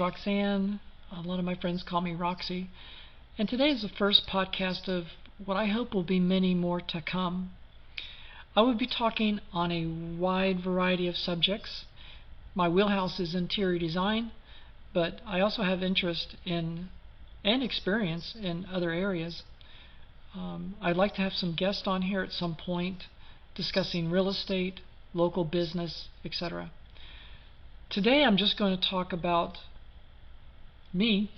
Roxanne. A lot of my friends call me Roxy. And today is the first podcast of what I hope will be many more to come. I will be talking on a wide variety of subjects. My wheelhouse is interior design, but I also have interest in and experience in other areas. I'd like to have some guests on here at some point discussing real estate, local business, etc. Today I'm just going to talk about me,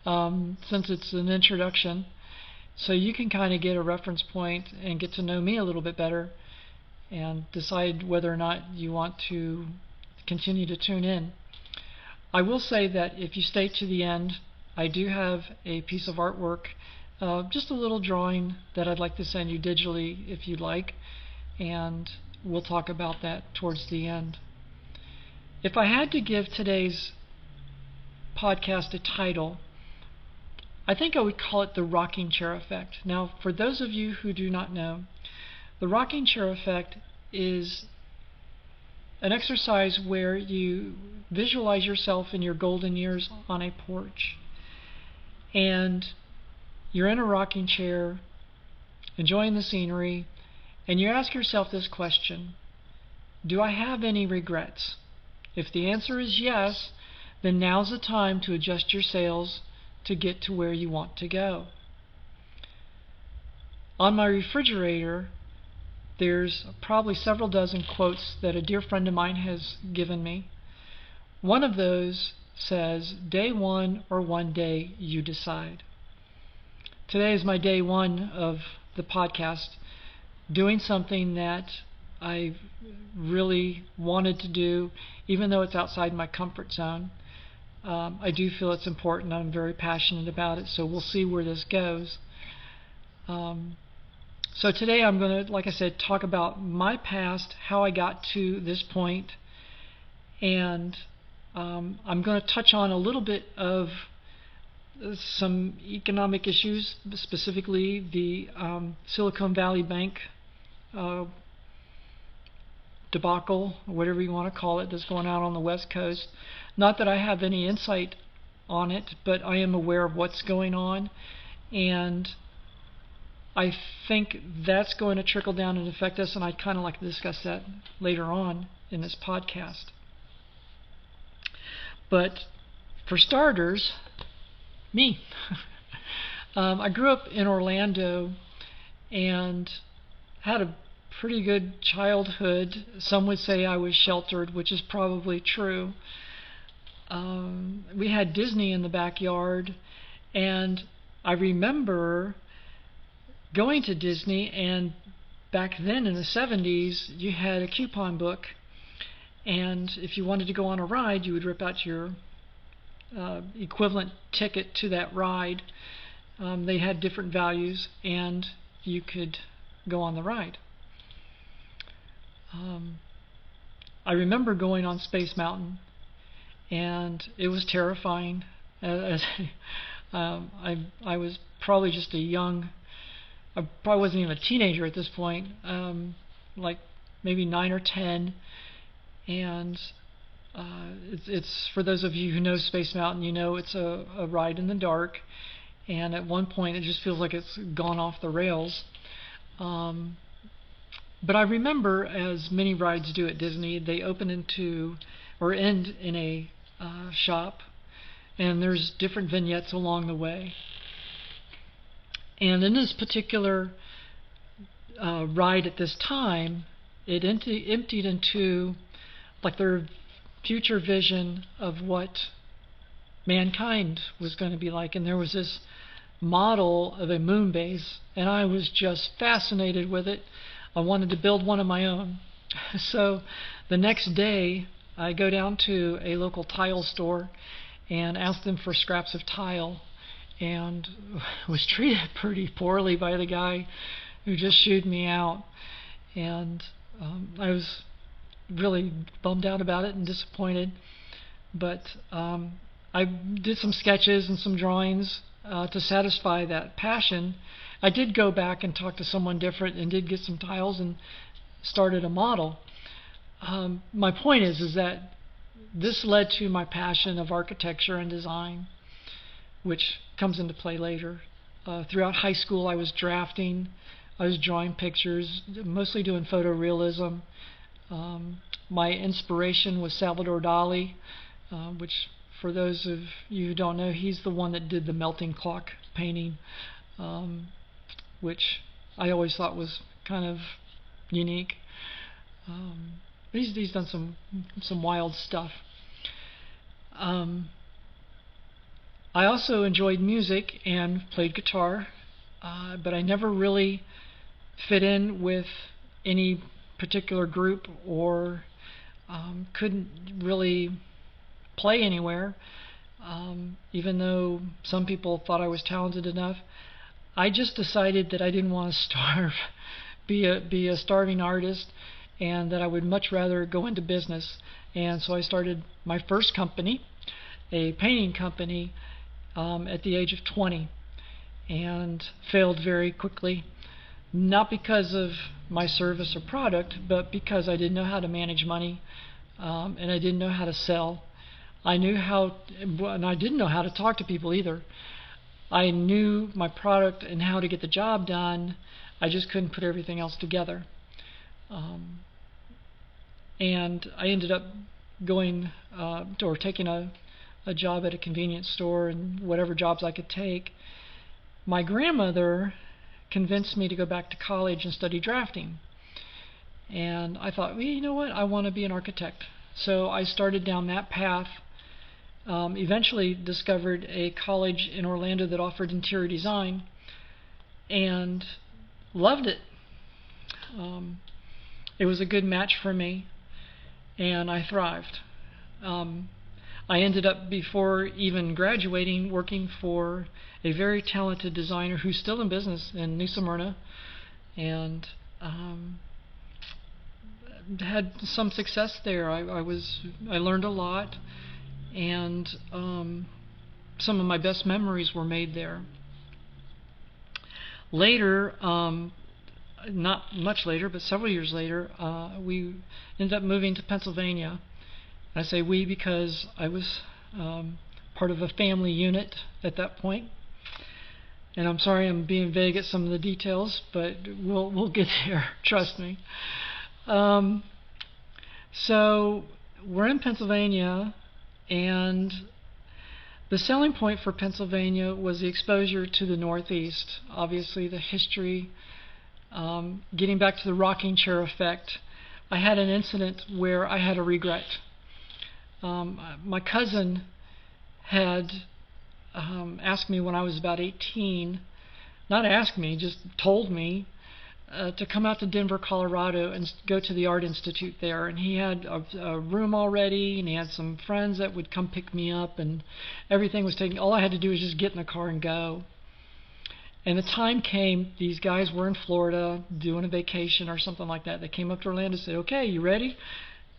since it's an introduction, so you can kind of get a reference point and get to know me a little bit better and decide whether or not you want to continue to tune in. I will say that if you stay to the end, I do have a piece of artwork, just a little drawing that I'd like to send you digitally if you'd like, and we'll talk about that towards the end. If I had to give today's podcast a title, I think I would call it the rocking chair effect. Now, for those of you who do not know, the rocking chair effect is an exercise where you visualize yourself in your golden years on a porch. And you're in a rocking chair, enjoying the scenery, and you ask yourself this question: do I have any regrets? If the answer is yes, then now's the time to adjust your sails to get to where you want to go. On my refrigerator, there's probably several dozen quotes that a dear friend of mine has given me. One of those says, "Day one or one day, you decide." Today is my day one of the podcast, doing something that I really wanted to do, even though it's outside my comfort zone. I do feel it's important. I'm very passionate about it, so we'll see where this goes. So today I'm going to, like I said, talk about my past, how I got to this point, and I'm going to touch on a little bit of some economic issues, specifically the Silicon Valley Bank debacle, or whatever you want to call it, that's going on the West Coast. Not that I have any insight on it, but I am aware of what's going on, and I think that's going to trickle down and affect us, and I'd kind of like to discuss that later on in this podcast. But for starters, me. I grew up in Orlando and had a pretty good childhood. Some would say I was sheltered, which is probably true. We had Disney in the backyard, and I remember going to Disney, and back then in the 70s you had a coupon book, and if you wanted to go on a ride, you would rip out your equivalent ticket to that ride. They had different values, and you could go on the ride. I remember going on Space Mountain, and it was terrifying. I was probably just I probably wasn't even a teenager at this point, like maybe 9 or 10, and it's for those of you who know Space Mountain, you know it's a ride in the dark, and at one point it just feels like it's gone off the rails. But I remember, as many rides do at Disney, they open into or end in a shop, and there's different vignettes along the way. And in this particular ride at this time, it emptied into like their future vision of what mankind was going to be like, and there was this model of a moon base, and I was just fascinated with it. I wanted to build one of my own. So the next day I go down to a local tile store and ask them for scraps of tile, and was treated pretty poorly by the guy who just shooed me out. And I was really bummed out about it and disappointed. But I did some sketches and some drawings to satisfy that passion. I did go back and talk to someone different and did get some tiles and started a model. My point is that this led to my passion of architecture and design, which comes into play later. Throughout high school, I was drafting, I was drawing pictures, mostly doing photorealism. My inspiration was Salvador Dali, which, for those of you who don't know, he's the one that did the melting clock painting, which I always thought was kind of unique. He's done some wild stuff. I also enjoyed music and played guitar, but I never really fit in with any particular group or couldn't really play anywhere, even though some people thought I was talented enough. I just decided that I didn't want to starve, be a starving artist, and that I would much rather go into business. And so I started my first company, a painting company, at the age of 20, and failed very quickly, not because of my service or product, but because I didn't know how to manage money, and I didn't know how to sell. And I didn't know how to talk to people either. I knew my product and how to get the job done. I just couldn't put everything else together. And I ended up going or taking a job at a convenience store and whatever jobs I could take. My grandmother convinced me to go back to college and study drafting. And I thought, well, you know what? I want to be an architect. So I started down that path. Eventually discovered a college in Orlando that offered interior design and loved it. It was a good match for me, and I thrived. I ended up, before even graduating, working for a very talented designer who's still in business in New Smyrna, and had some success there. I learned a lot, and some of my best memories were made there. Later, not much later, but several years later, we ended up moving to Pennsylvania. I say we because I was part of a family unit at that point. And I'm sorry I'm being vague at some of the details, but we'll get there, trust me. So we're in Pennsylvania, and the selling point for Pennsylvania was the exposure to the Northeast. Obviously the history, getting back to the rocking chair effect. I had an incident where I had a regret. My cousin had asked me when I was about 18, not asked me, just told me to come out to Denver, Colorado and go to the Art Institute there. And he had a room already, and he had some friends that would come pick me up, and everything was taken. All I had to do was just get in the car and go. And the time came, these guys were in Florida doing a vacation or something like that. They came up to Orlando and said, okay, you ready?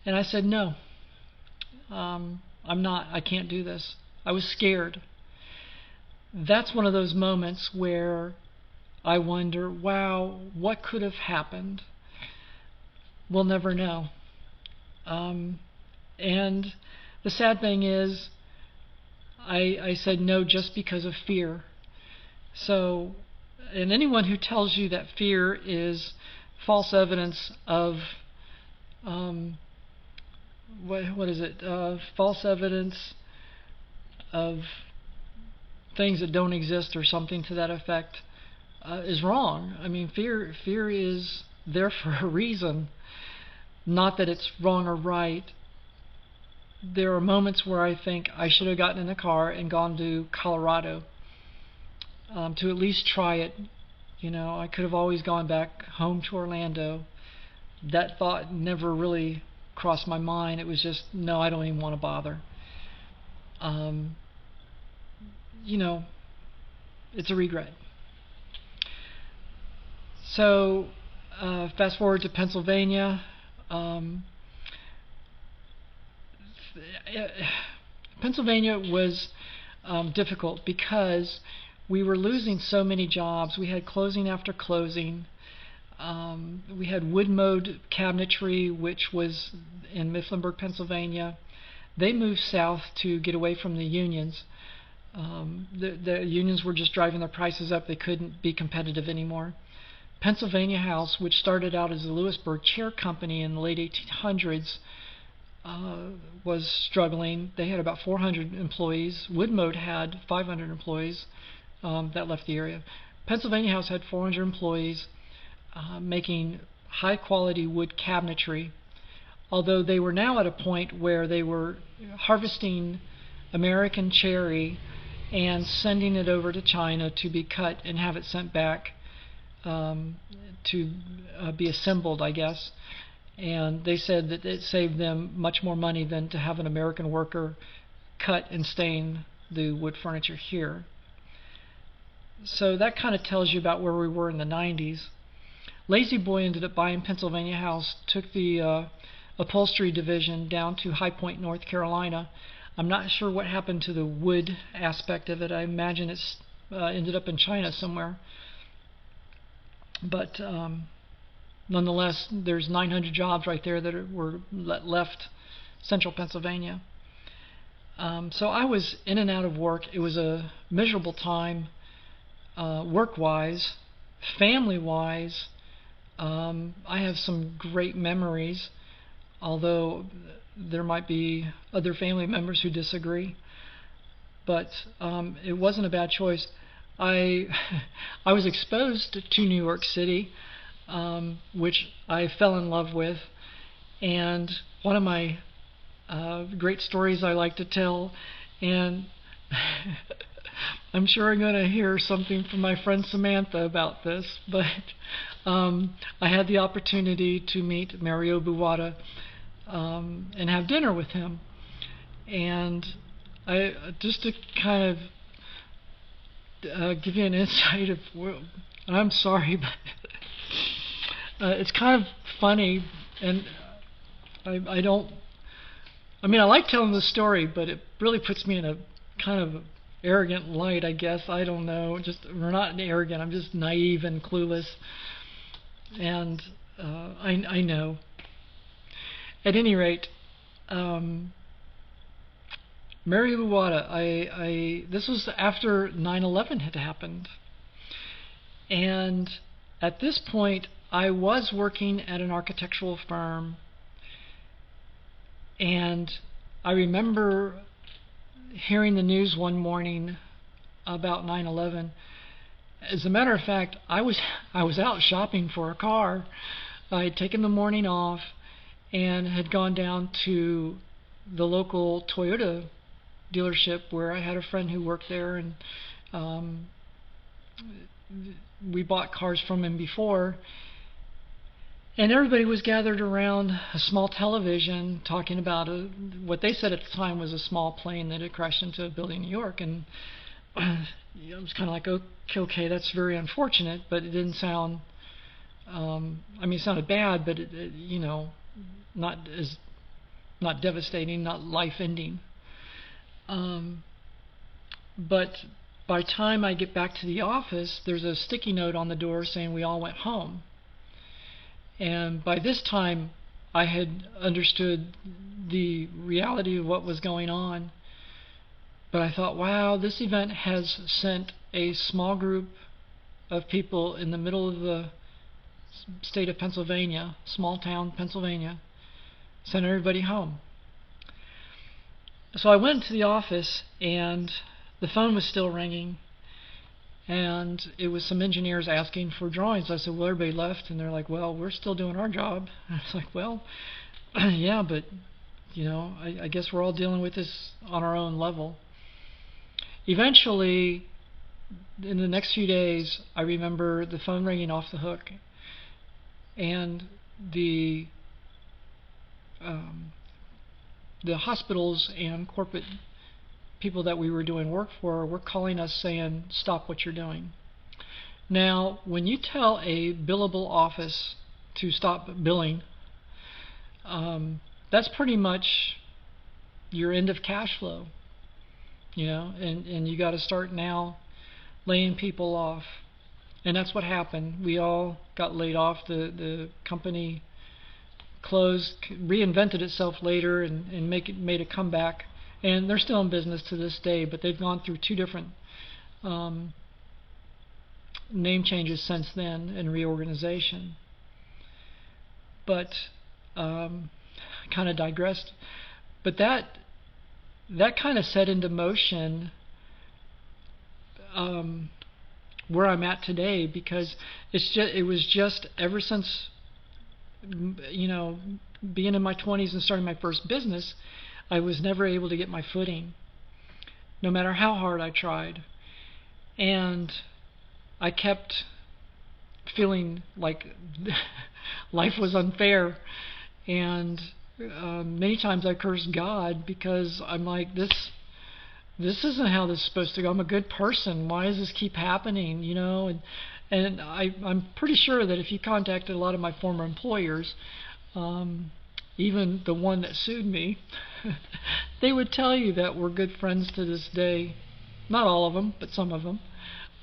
And I said, no, I'm not. I can't do this. I was scared. That's one of those moments where I wonder, wow, what could have happened? We'll never know. And the sad thing is, I said no just because of fear. So, and anyone who tells you that fear is false evidence of, what is it? False evidence of things that don't exist or something to that effect, is wrong. I mean, fear is there for a reason. Not that it's wrong or right. There are moments where I think I should have gotten in the car and gone to Colorado, to at least try it. You know, I could have always gone back home to Orlando. That thought never really crossed my mind. It was just, no, I don't even want to bother. You know, it's a regret. So, fast forward to Pennsylvania. Pennsylvania was difficult because we were losing so many jobs. We had closing after closing. We had wood mowed cabinetry, which was in Mifflinburg, Pennsylvania. They moved south to get away from the unions. The unions were just driving their prices up. They couldn't be competitive anymore. Pennsylvania House, which started out as a Lewisburg chair company in the late 1800s, was struggling. They had about 400 employees. Woodmode had 500 employees that left the area. Pennsylvania House had 400 employees making high-quality wood cabinetry, although they were now at a point where they were harvesting American cherry and sending it over to China to be cut and have it sent back to be assembled, I guess. And they said that it saved them much more money than to have an American worker cut and stain the wood furniture here. So that kind of tells you about where we were in the 90s. Lazy Boy ended up buying Pennsylvania House, took the upholstery division down to High Point, North Carolina. I'm not sure what happened to the wood aspect of it. I imagine it's ended up in China somewhere. But nonetheless, there's 900 jobs right there that were left central Pennsylvania. So I was in and out of work. It was a miserable time, work-wise, family-wise. I have some great memories, although there might be other family members who disagree. But it wasn't a bad choice. I was exposed to New York City, which I fell in love with, and one of my great stories I like to tell, and I'm sure I'm going to hear something from my friend Samantha about this, but I had the opportunity to meet Mario Buwatta and have dinner with him, and just to kind of give you an insight of, I'm sorry, but it's kind of funny, and I like telling the story, but it really puts me in a kind of arrogant light, I guess. I don't know. We're not arrogant. I'm just naive and clueless, and I know. At any rate, Mary Buwatta, this was after 9/11 had happened, and at this point I was working at an architectural firm, and I remember hearing the news one morning about 9/11. As a matter of fact, I was out shopping for a car. I had taken the morning off and had gone down to the local Toyota dealership where I had a friend who worked there, and we bought cars from him before, and everybody was gathered around a small television talking about what they said at the time was a small plane that had crashed into a building in New York. And it was kind of like, okay, that's very unfortunate, but it didn't sound, it sounded bad, but it not devastating, not life-ending. But by the time I get back to the office, there's a sticky note on the door saying we all went home. And by this time, I had understood the reality of what was going on. But I thought, wow, this event has sent a small group of people in the middle of the state of Pennsylvania, small town Pennsylvania, sent everybody home. So I went to the office, and the phone was still ringing, and it was some engineers asking for drawings. I said, well, everybody left, and they're like, well, we're still doing our job. And I was like, well, yeah, but I guess we're all dealing with this on our own level. Eventually, in the next few days, I remember the phone ringing off the hook, and the hospitals and corporate people that we were doing work for were calling us saying, stop what you're doing. Now, when you tell a billable office to stop billing, that's pretty much your end of cash flow, and you got to start now laying people off. And that's what happened. We all got laid off. The company closed, reinvented itself later, and made a comeback. And they're still in business to this day, but they've gone through two different name changes since then and reorganization. But kind of digressed. But that kind of set into motion where I'm at today, because it was just ever since, you know, being in my 20s and starting my first business, I was never able to get my footing, no matter how hard I tried. And I kept feeling like life was unfair, and many times I cursed God, because I'm like, this isn't how this is supposed to go. I'm a good person. Why does this keep happening? You know, and I'm pretty sure that if you contacted a lot of my former employers, even the one that sued me, they would tell you that we're good friends to this day. Not all of them, but some of them.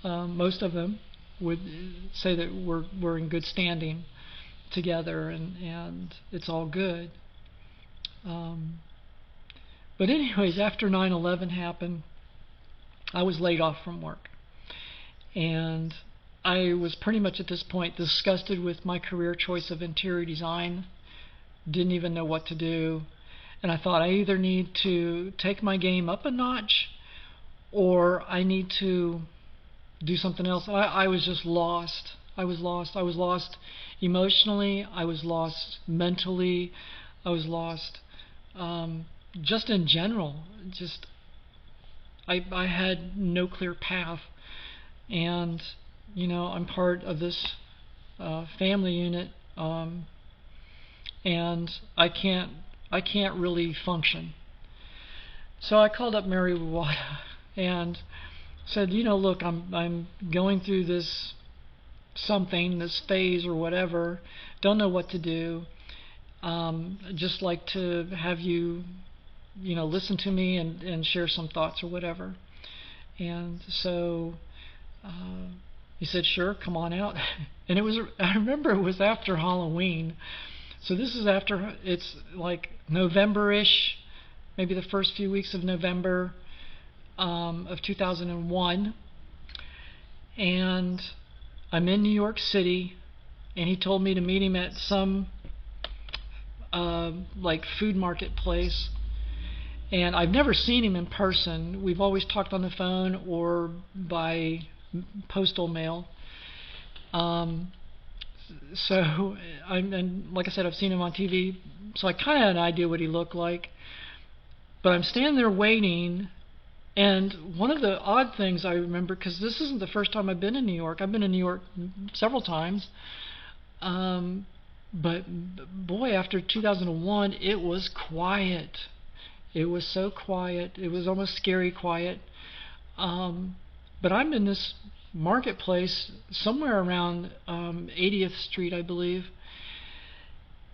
Most of them would say that we're in good standing together, and it's all good. But anyways, after 9/11 happened, I was laid off from work. And I was pretty much at this point disgusted with my career choice of interior design. Didn't even know what to do. And I thought, I either need to take my game up a notch, or I need to do something else. I was just lost. I was lost. I was lost emotionally. I was lost mentally. I was lost just in general. Just I had no clear path. And you know, I'm part of this family unit, and I can't really function. So I called up Mary Buwatta and said, you know, look, I'm going through this phase or whatever, don't know what to do. Just like to have you, you know, listen to me and share some thoughts or whatever. And so he said, sure, come on out. And I remember it was after Halloween. So this is after, it's like November-ish, maybe the first few weeks of November of 2001. And I'm in New York City, and he told me to meet him at some like food market place. And I've never seen him in person. We've always talked on the phone or by postal mail. So, and like I said, I've seen him on TV, so I kind of had an idea what he looked like. But I'm standing there waiting, and one of the odd things I remember, because this isn't the first time I've been in New York. I've been in New York several times. But boy, after 2001, it was quiet. It was so quiet. It was almost scary quiet. But I'm in this marketplace somewhere around 80th Street, I believe,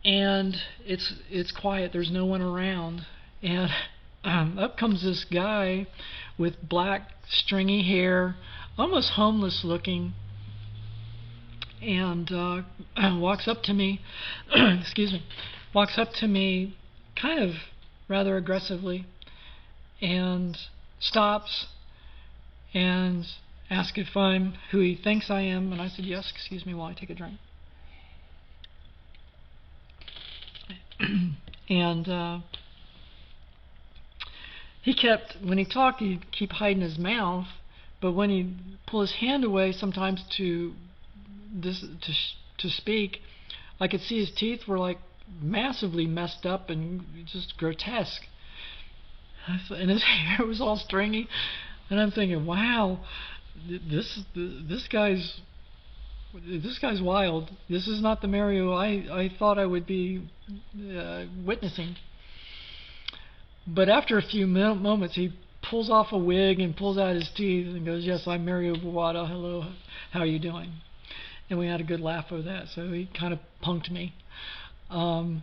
and it's quiet. There's no one around, and up comes this guy with black stringy hair, almost homeless looking, and walks up to me. Excuse me. Walks up to me, kind of rather aggressively, and stops and asks if I'm who he thinks I am, and I said yes. Excuse me while I take a drink. And he kept, when he talked, he'd keep hiding his mouth, but when he'd pull his hand away sometimes to speak, I could see his teeth were like massively messed up and just grotesque, and his hair was all stringy. And I'm thinking, wow, this guy's wild. This is not the Mario I thought I would be witnessing. But after a few moments, he pulls off a wig and pulls out his teeth and goes, yes, I'm Mario Buwatta. Hello, how are you doing? And we had a good laugh over that. So he kind of punked me. But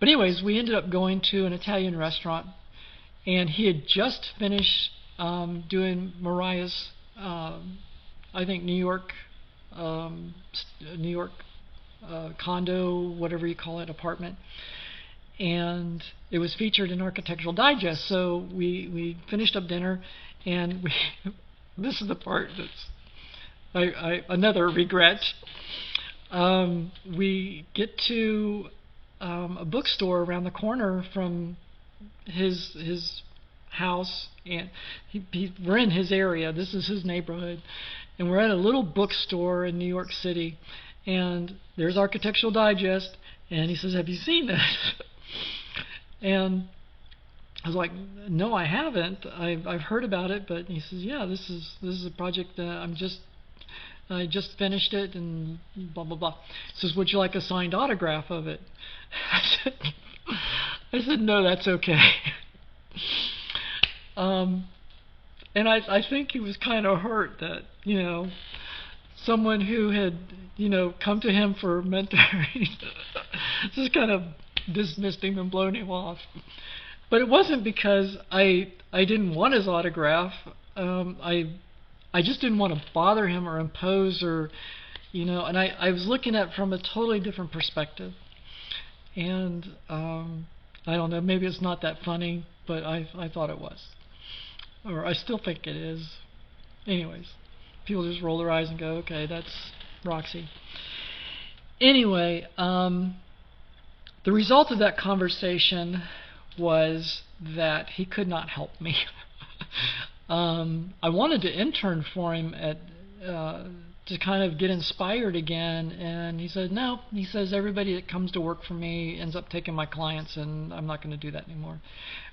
anyways, we ended up going to an Italian restaurant, and he had just finished doing Mariah's, I think New York condo, whatever you call it, apartment. And it was featured in Architectural Digest. So we finished up dinner, and we this is the part that's another regret. We get to a bookstore around the corner from his house, and we're in his area. This is his neighborhood, and we're at a little bookstore in New York City, and there's Architectural Digest, and he says, "Have you seen this?" And I was like, "No, I haven't. I've heard about it," but he says, "Yeah, this is a project that I just finished it," and blah blah blah. He says, "Would you like a signed autograph of it?" I said, "No, that's okay." And I think he was kind of hurt that, someone who had, come to him for mentoring just kind of dismissed him and blown him off. But it wasn't because I didn't want his autograph. I just didn't want to bother him or impose, or, and I was looking at it from a totally different perspective. And I don't know, maybe it's not that funny, but I thought it was. Or I still think it is. Anyways, people just roll their eyes and go, okay, that's Roxy. Anyway, the result of that conversation was that he could not help me. I wanted to intern for him to kind of get inspired again, and he said no. He says everybody that comes to work for me ends up taking my clients, and I'm not going to do that anymore,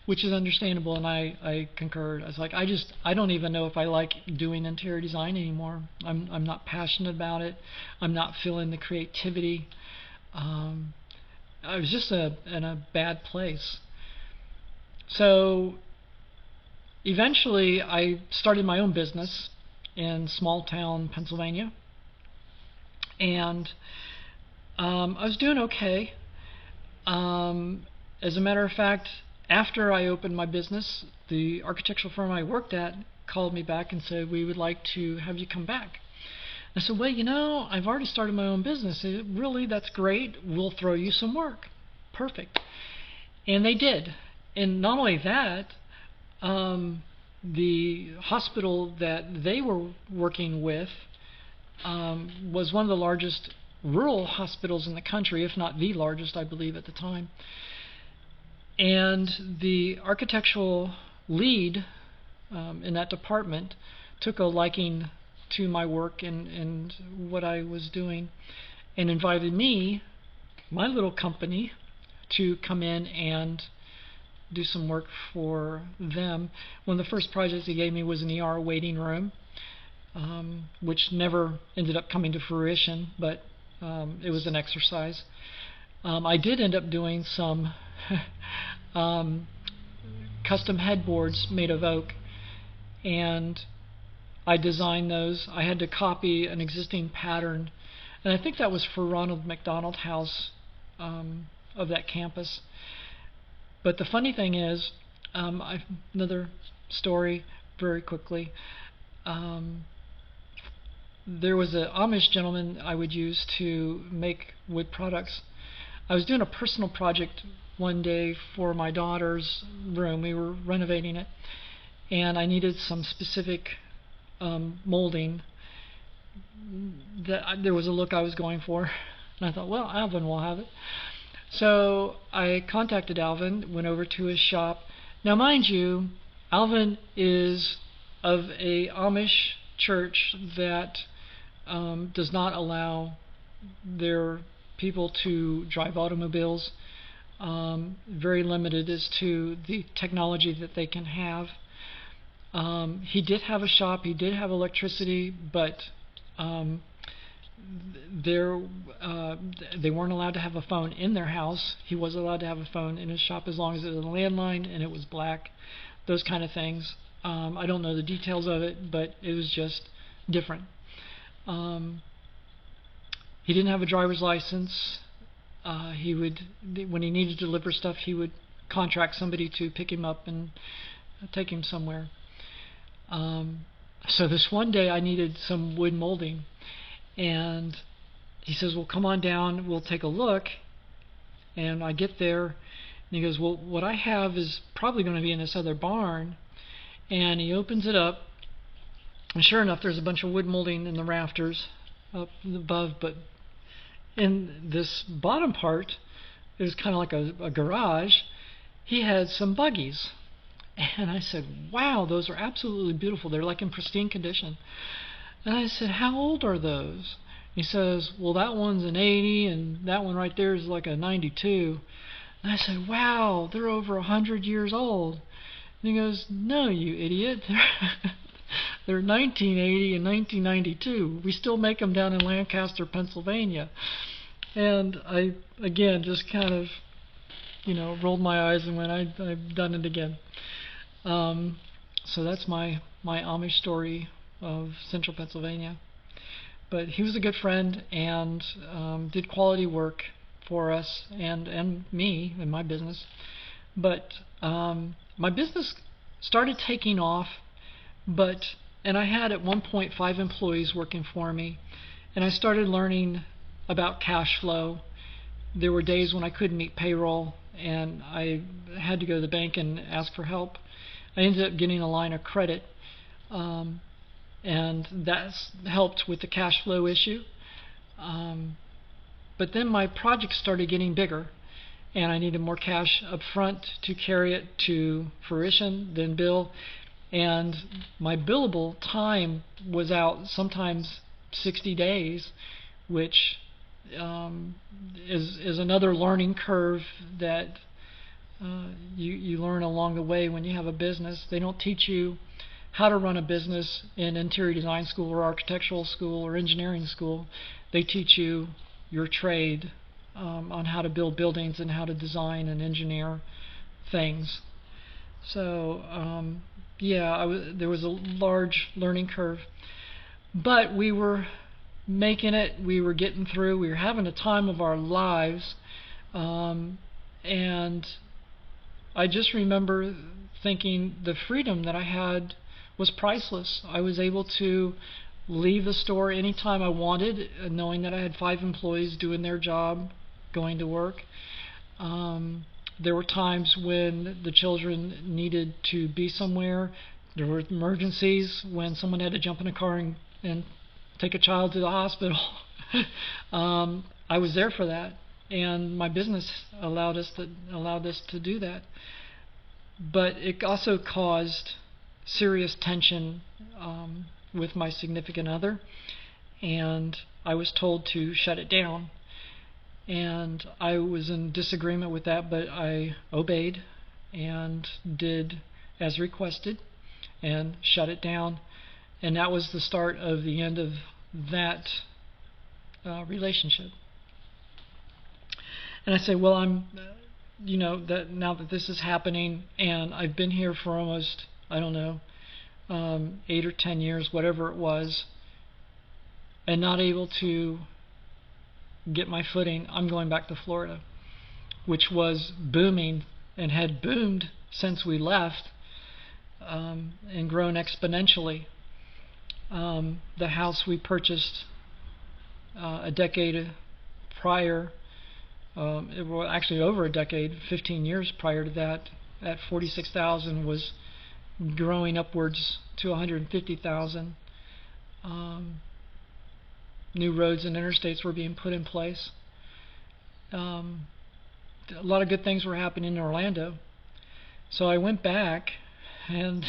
which is understandable, and I concurred. I was like, I don't even know if I like doing interior design anymore. I'm not passionate about it. I'm not feeling the creativity. I was just in a bad place. So eventually I started my own business in small town Pennsylvania, and I was doing okay. As a matter of fact, after I opened my business, the architectural firm I worked at called me back and said, "We would like to have you come back." I said, "Well, I've already started my own business." They said, "Really? That's great. We'll throw you some work." Perfect. And they did. And not only that, the hospital that they were working with was one of the largest rural hospitals in the country, if not the largest, I believe, at the time. And the architectural lead in that department took a liking to my work and what I was doing, and invited me, my little company, to come in and do some work for them. One of the first projects he gave me was an ER waiting room, which never ended up coming to fruition, but it was an exercise. I did end up doing some custom headboards made of oak, and I designed those. I had to copy an existing pattern, and I think that was for Ronald McDonald House of that campus. But the funny thing is, another story very quickly. There was an Amish gentleman I would use to make wood products. I was doing a personal project one day for my daughter's room. We were renovating it, and I needed some specific molding. There was a look I was going for, and I thought, well, Alvin will have it. So I contacted Alvin, went over to his shop. Now, mind you, Alvin is of a Amish church that does not allow their people to drive automobiles. Very limited as to the technology that they can have. He did have a shop, he did have electricity, but they weren't allowed to have a phone in their house. He was allowed to have a phone in his shop as long as it was a landline and it was black, those kind of things. I don't know the details of it, but it was just different. He didn't have a driver's license. He would, when he needed to deliver stuff, he would contract somebody to pick him up and take him somewhere. So this one day I needed some wood molding, and he says, well, come on down, we'll take a look. And I get there, and he goes, well, what I have is probably going to be in this other barn. And he opens it up, and sure enough, there's a bunch of wood molding in the rafters up above, but in this bottom part, it was kind of like a garage. He had some buggies. And I said, wow, those are absolutely beautiful. They're like in pristine condition. And I said, how old are those? He says, well, that one's an 80, and that one right there is like a 92. And I said, wow, they're over 100 years old. And he goes, no, you idiot. They're 1980 and 1992. We still make them down in Lancaster, Pennsylvania. And I, again, just kind of, rolled my eyes and went, I've done it again. So that's my Amish story of Central Pennsylvania. But he was a good friend and did quality work for us and me in my business. But my business started taking off, and I had at one point 5 employees working for me, and I started learning about cash flow. There were days when I couldn't meet payroll, and I had to go to the bank and ask for help. I ended up getting a line of credit, and that's helped with the cash flow issue. But then my projects started getting bigger, and I needed more cash up front to carry it to fruition, then bill. And my billable time was out sometimes 60 days, which is another learning curve that you learn along the way when you have a business. They don't teach you how to run a business in interior design school or architectural school or engineering school. They teach you your trade on how to build buildings and how to design and engineer things. So there was a large learning curve, but we were making it. We were getting through. We were having a time of our lives, and I just remember thinking the freedom that I had was priceless. I was able to leave the store anytime I wanted, knowing that I had 5 employees doing their job, going to work. There were times when the children needed to be somewhere. There were emergencies when someone had to jump in a car and take a child to the hospital. I was there for that, and my business allowed us to do that. But it also caused serious tension with my significant other, and I was told to shut it down. And I was in disagreement with that, but I obeyed and did as requested and shut it down. And that was the start of the end of that relationship. And I say, well, I'm, that now that this is happening, and I've been here for almost, 8 or 10 years, whatever it was, and not able to get my footing, I'm going back to Florida, which was booming and had boomed since we left, and grown exponentially. The house we purchased a decade prior, actually over a decade, 15 years prior to that, at $46,000 was growing upwards to $150,000. New roads and interstates were being put in place. A lot of good things were happening in Orlando. So I went back, and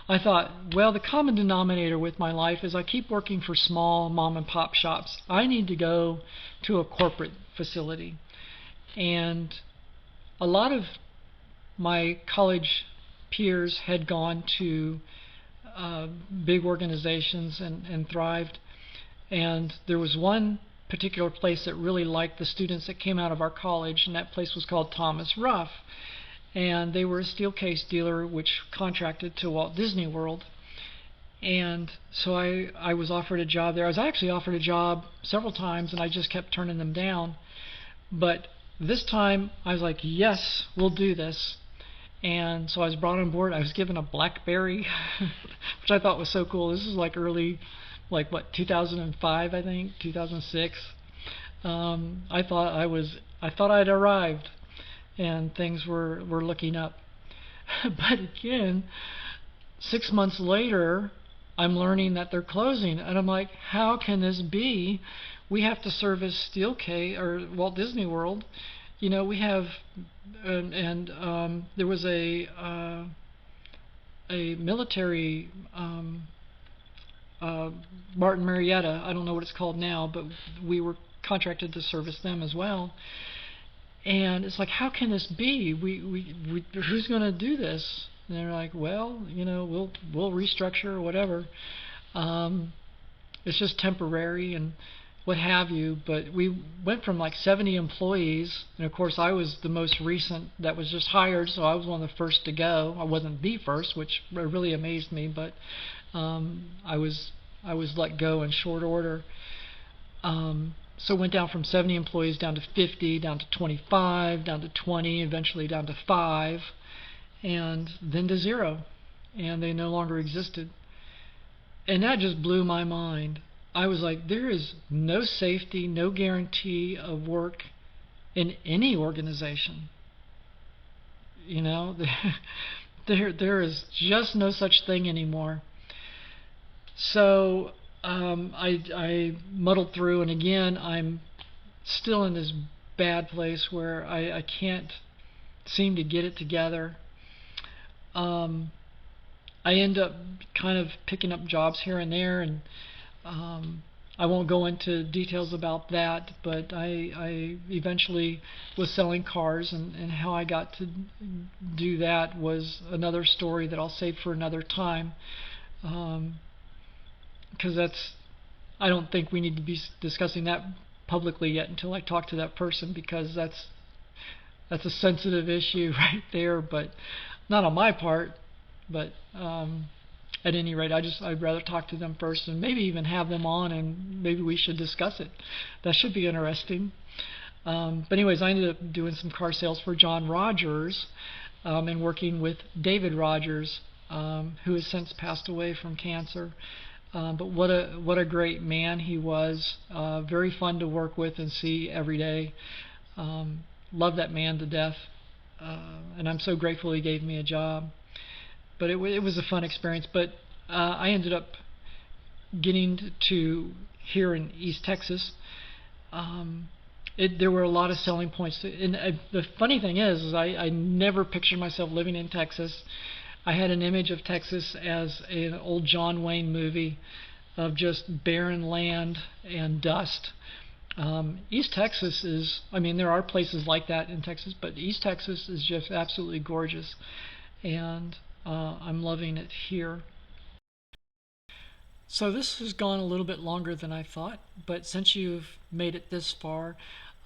I thought, well, the common denominator with my life is I keep working for small mom and pop shops. I need to go to a corporate facility. And a lot of my college peers had gone to big organizations and thrived. And there was one particular place that really liked the students that came out of our college, and that place was called Thomas Ruff. And they were a steel case dealer which contracted to Walt Disney World. And so I was offered a job there. I was actually offered a job several times, and I just kept turning them down. But this time I was like, yes, we'll do this. And so I was brought on board. I was given a BlackBerry, which I thought was so cool. This is like early, 2005, I think, 2006. I thought I'd arrived, and things were looking up. But again, 6 months later, I'm learning that they're closing, and I'm like, how can this be? We have to service Steelcase or Walt Disney World. We have, and there was a military Martin Marietta. I don't know what it's called now, but we were contracted to service them as well. And it's like, how can this be? Who's going to do this? And they're like, well, we'll restructure or whatever. It's just temporary and what have you. But we went from like 70 employees, and of course I was the most recent that was just hired, so I was one of the first to go. I wasn't the first, which really amazed me, but I was let go in short order. So it went down from 70 employees down to 50, down to 25, down to 20, eventually down to 5, and then to 0. And they no longer existed. And that just blew my mind. I was like, there is no safety, no guarantee of work in any organization. There is just no such thing anymore. So I muddled through, and again, I'm still in this bad place where I can't seem to get it together. I end up kind of picking up jobs here and there, and I won't go into details about that, but I eventually was selling cars, and how I got to do that was another story that I'll save for another time. Because I don't think we need to be discussing that publicly yet until I talk to that person, because that's a sensitive issue right there, but not on my part. But at any rate, I'd rather talk to them first, and maybe even have them on, and maybe we should discuss it. That should be interesting. But anyways, I ended up doing some car sales for John Rogers, and working with David Rogers, who has since passed away from cancer. But what a great man he was. Very fun to work with and see every day. Love that man to death, and I'm so grateful he gave me a job. But it was a fun experience. But I ended up getting to here in East Texas. There were a lot of selling points. And the funny thing is I never pictured myself living in Texas. I had an image of Texas as an old John Wayne movie of just barren land and dust. East Texas is, there are places like that in Texas, but East Texas is just absolutely gorgeous, and I'm loving it here. So this has gone a little bit longer than I thought, but since you've made it this far,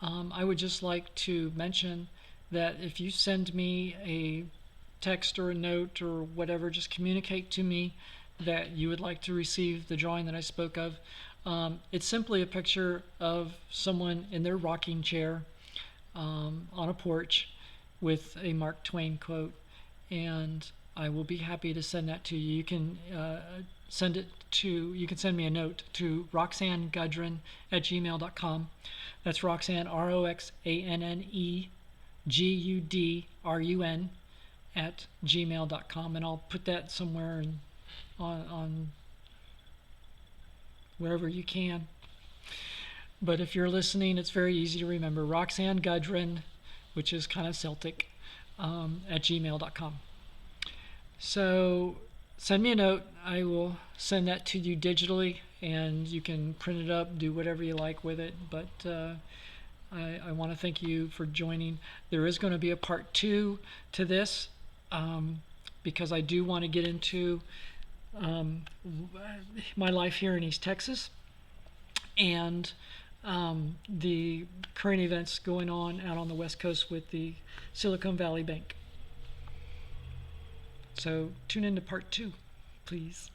I would just like to mention that if you send me a text or a note or whatever, just communicate to me that you would like to receive the drawing that I spoke of. It's simply a picture of someone in their rocking chair on a porch with a Mark Twain quote, and I will be happy to send that to you. You can send me a note to roxannegudrun@gmail.com. That's Roxanne, RoxanneGudrun @gmail.com, and I'll put that somewhere on wherever you can. But if you're listening, it's very easy to remember. Roxanne Gudrun, which is kind of Celtic, @gmail.com. So send me a note. I will send that to you digitally, and you can print it up, do whatever you like with it. But I want to thank you for joining. There is going to be a part 2 to this, because I do want to get into my life here in East Texas, and the current events going on out on the West Coast with the Silicon Valley Bank. So tune in to part 2, please.